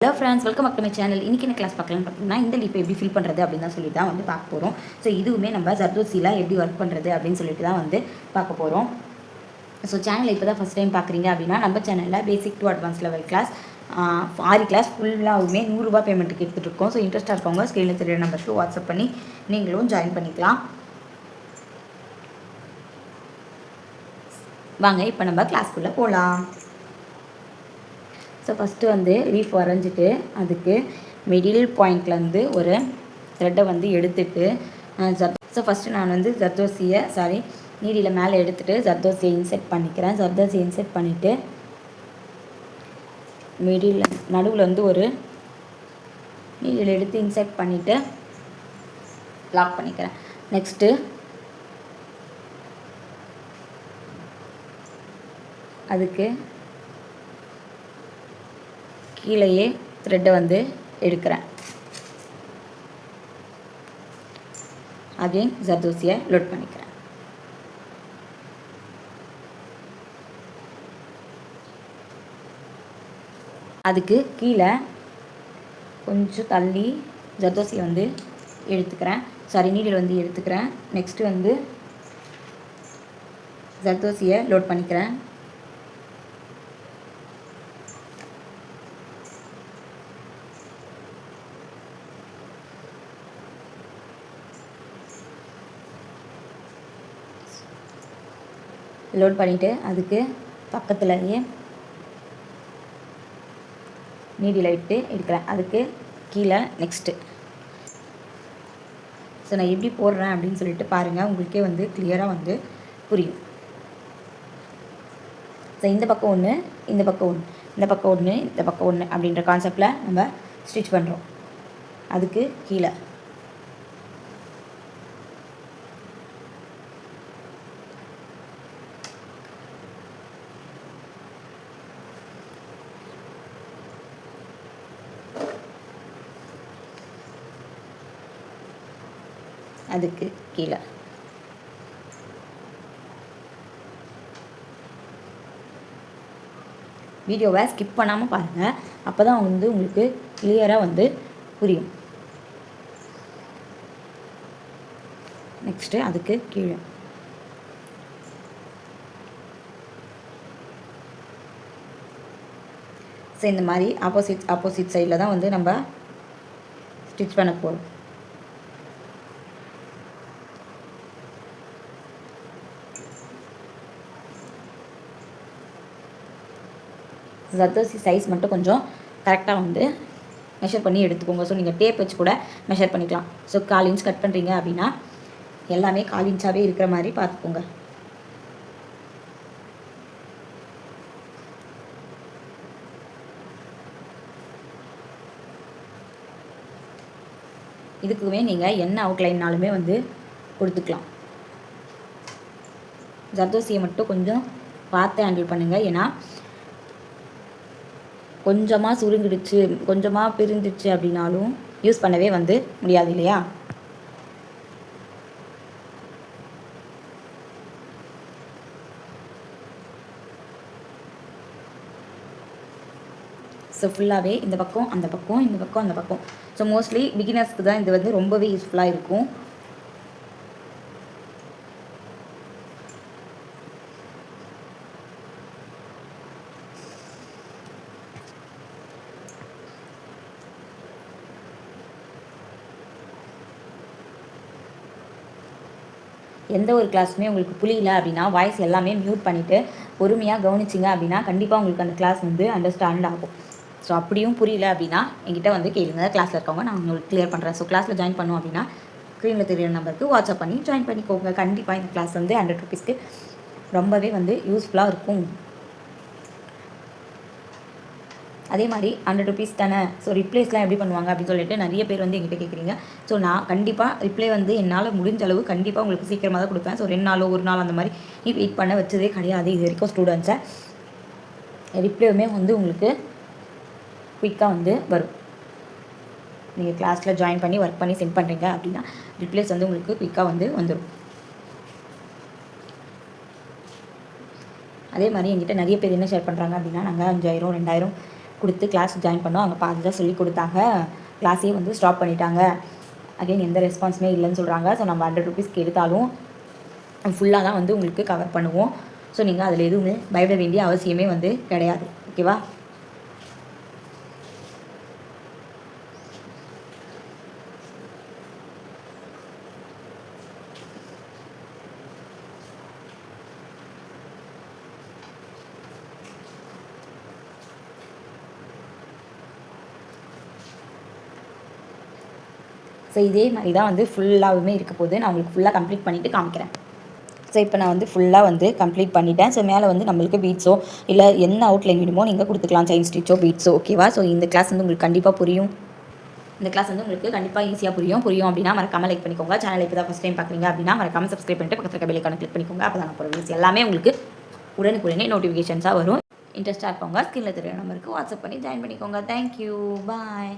Hello friends, welcome back to my channel. இன்றைக்கி என்ன class பார்க்கலான்னு பார்த்தீங்கன்னா, இந்த லீப்பை எப்படி ஃபில் பண்ணுறது அப்படின்னு தான் சொல்லி தான் வந்து பார்க்க போகிறோம். ஸோ இதுவுமே நம்ம ஜர்தோசியில் எப்படி ஒர்க் பண்ணுறது அப்படின்னு சொல்லிட்டு தான் வந்து பார்க்க போகிறோம். ஸோ சேனலை இப்போ தான் ஃபஸ்ட் டைம் பார்க்குறீங்க அப்படின்னா, நம்ம சேனலில் basic to advance level class 6 class ஃபுல்லாகவுமே 100 ரூபா பேமெண்ட்டுக்கு எடுத்துகிட்டு இருக்கோம். ஸோ இன்ட்ரெஸ்ட்டாக இருக்கவங்க ஸ்க்ரீனில் தெரியுற நம்பருக்கு வாட்ஸ்அப் பண்ணி நீங்களும் ஜாயின் பண்ணிக்கலாம். வாங்க இப்போ நம்ம கிளாஸ்க்குள்ளே போகலாம். ஸோ ஃபஸ்ட்டு வந்து லீஃப் வரைஞ்சிட்டு அதுக்கு மிடில் பாயிண்ட்லேருந்து ஒரு த்ரெட்டை வந்து எடுத்துட்டு ஸோ ஃபஸ்ட்டு நான் வந்து நீடியில் மேலே எடுத்துகிட்டு ஜர்தோசியை இன்செர்ட் பண்ணிக்கிறேன். ஜர்தோசியை இன்செர்ட் பண்ணிவிட்டு மிடில் நடுவில் வந்து ஒரு நீடில் எடுத்து இன்செர்ட் பண்ணிவிட்டு லாக் பண்ணிக்கிறேன். நெக்ஸ்ட்டு அதுக்கு கீழேயே த்ரெட்டை வந்து எடுக்கிறேன். அகைன் ஜர்தோசியை லோட் பண்ணிக்கிறேன். அதுக்கு கீழே கொஞ்சம் தள்ளி ஜர்தோசியை வந்து நீடில் வந்து எடுத்துக்கிறேன். நெக்ஸ்ட்டு வந்து ஜர்தோசியை லோட் பண்ணிக்கிறேன். லோட் பண்ணிவிட்டு அதுக்கு பக்கத்துலேயே நீடில் விட்டு எடுக்கிறேன். அதுக்கு கீழே நெக்ஸ்ட்டு ஸோ நான் எப்படி போடுறேன் அப்படின்னு சொல்லிட்டு பாருங்கள், உங்களுக்கே வந்து கிளியராக வந்து புரியும். ஸோ இந்த பக்கம் ஒன்று, இந்த பக்கம் ஒன்று, இந்த பக்கம் ஒன்று, இந்த பக்கம் ஒன்று அப்படின்ற கான்செப்டில் நம்ம ஸ்டிச் பண்ணுறோம். அதுக்கு கீழே அதுக்கு கீழே வீடியோவை ஸ்கிப் பண்ணாமல் பாருங்கள், அப்போ தான் வந்து உங்களுக்கு கிளியராக வந்து புரியும். நெக்ஸ்ட்டு அதுக்கு கீழே ஸோ இந்த மாதிரி ஆப்போசிட் சைடில் தான் வந்து நம்ம ஸ்டிச் பண்ண போகிறோம். ஜர்தோசி சைஸ் மட்டும் கொஞ்சம் கரெக்டாக வந்து மெஷர் பண்ணி எடுத்துக்கோங்க. ஸோ நீங்கள் டேப் வச்சு கூட மெஷர் பண்ணிக்கலாம். ஸோ 1/4 இன்ச் கட் பண்ணுறீங்க அப்படின்னா எல்லாமே 1/4 இன்ச்சாகவே இருக்கிற மாதிரி பார்த்துக்கோங்க. இதுக்குமே நீங்கள் என்ன அவுட்லைன்னாலுமே வந்து கொடுத்துக்கலாம். ஜர்தோசியை மட்டும் கொஞ்சம் பார்த்து ஹேண்டில் பண்ணுங்கள். ஏன்னா கொஞ்சமாக சுருங்கிடுச்சு, கொஞ்சமாக பிரிஞ்சிடுச்சு அப்படின்னாலும் யூஸ் பண்ணவே வந்து முடியாது இல்லையா? ஸோ ஃபுல்லாகவே இந்த பக்கம் அந்த பக்கம், இந்த பக்கம் அந்த பக்கம். ஸோ மோஸ்ட்லி பிகினர்ஸ்க்கு தான் இது வந்து ரொம்பவே யூஸ்ஃபுல்லாக இருக்கும். எந்த ஒரு கிளாஸுமே உங்களுக்கு புரியல அப்படின்னா வாய்ஸ் எல்லாமே மியூட் பண்ணிவிட்டு பொறுமையாக கவனிச்சிங்க அப்படின்னா கண்டிப்பாக உங்களுக்கு அந்த கிளாஸ் வந்து அண்டர்ஸ்டாண்ட் ஆகும். ஸோ அப்படியும் புரியல அப்படின்னா என்கிட்ட வந்து கேளுங்க, கிளாஸில் இருக்கவங்க நான் உங்களுக்கு கிளியர் பண்ணுறேன். ஸோ கிளாஸில் ஜாயின் பண்ணோம் அப்படின்னா ஸ்க்ரீனில் தெரியிற நம்பருக்கு வாட்ஸ்அப் பண்ணி ஜாயின் பண்ணிக்கோங்க. கண்டிப்பாக இந்த கிளாஸ் வந்து 100 ருபீஸ்க்கு ரொம்பவே வந்து யூஸ்ஃபுல்லாக இருக்கும். அதே மாதிரி 100 ருபீஸ் தானே, ஸோ ரிப்ளேஸ்லாம் எப்படி பண்ணுவாங்க அப்படின்னு சொல்லிட்டு நிறைய பேர் வந்து எங்கிட்ட கேட்குறீங்க. ஸோ நான் கண்டிப்பாக ரிப்ளே வந்து என்னால் முடிஞ்ச அளவு கண்டிப்பாக உங்களுக்கு சீக்கிரமாக தான் கொடுப்பேன். ஸோ 2 நாளோ 1 நாள் அந்த மாதிரி வெயிட் பண்ண வச்சதே கிடையாது இது வரைக்கும் ஸ்டூடெண்ட்ஸை. ரிப்ளேவுமே வந்து உங்களுக்கு குயிக்காக வந்து வரும். நீங்கள் கிளாஸில் ஜாயின் பண்ணி ஒர்க் பண்ணி சென்ட் பண்ணுறீங்க அப்படின்னா ரிப்ளேஸ் வந்து உங்களுக்கு குயிக்காக வந்து வந்துடும். அதே மாதிரி என்கிட்ட நிறைய பேர் என்ன ஷேர் பண்ணுறாங்க அப்படின்னா, நாங்கள் 5000 2000 கொடுத்து கிளாஸ் ஜாயின் பண்ணோம். அங்கே பாதி தான் சொல்லி கொடுத்தாங்க. கிளாஸே வந்து ஸ்டாப் பண்ணிட்டாங்க. அகைன் எந்த ரெஸ்பான்ஸுமே இல்லைன்னு சொல்கிறாங்க. ஸோ நம்ம 100 ருபீஸ்க்கு எடுத்தாலும் ஃபுல்லாக தான் வந்து உங்களுக்கு கவர் பண்ணுவோம். ஸோ நீங்கள் அதில் எதுவுமே பயப்பட வேண்டிய அவசியமே வந்து கிடையாது. ஓகேவா? ஸோ இதே மாதிரி தான் வந்து ஃபுல்லாகவுமே இருக்க போது. நான் உங்களுக்கு ஃபுல்லாக கம்ப்ளீட் பண்ணிவிட்டு காமிக்கிறேன். ஸோ இப்போ நான் வந்து ஃபுல்லாக வந்து கம்ப்ளீட் பண்ணிட்டேன். ஸோ மேலே வந்து நம்மளுக்கு பீட்ஸோ இல்லை என்ன அவுட்லைன் வேணுமோ நீங்கள் கொடுத்துக்கலாம், செயின் ஸ்டிச்சோ பீட்ஸோ. ஓகேவா? ஸோ இந்த கிளாஸ் வந்து உங்களுக்கு கண்டிப்பாக புரியும். இந்த கிளாஸ் வந்து உங்களுக்கு கண்டிப்பாக ஈஸியாக புரியும் அப்படின்னா மறக்காம லைக் பண்ணிக்கோங்க. சேனல் இப்போ தான் ஃபஸ்ட் டைம் பார்க்குறீங்க அப்படின்னா மறக்காம சப்ஸ்கிரைப் பண்ணிட்டு பக்கத்தில் இருக்க பெல் ஐகானை கிளிக் பண்ணிக்கோங்க. அப்போ தான் நான் போகிற வீடியோஸ் எல்லாமே உங்களுக்கு உடனுக்குடனே நோட்டிஃபிகேஷன்ஸாக வரும். இன்ட்ரெஸ்ட்டாக இருக்கவங்க ஸ்கிரீனில் தெரியுற நம்பருக்கு வாட்ஸ்அப் பண்ணி ஜாயின் பண்ணிக்கோங்க. தேங்க்யூ, பாய்.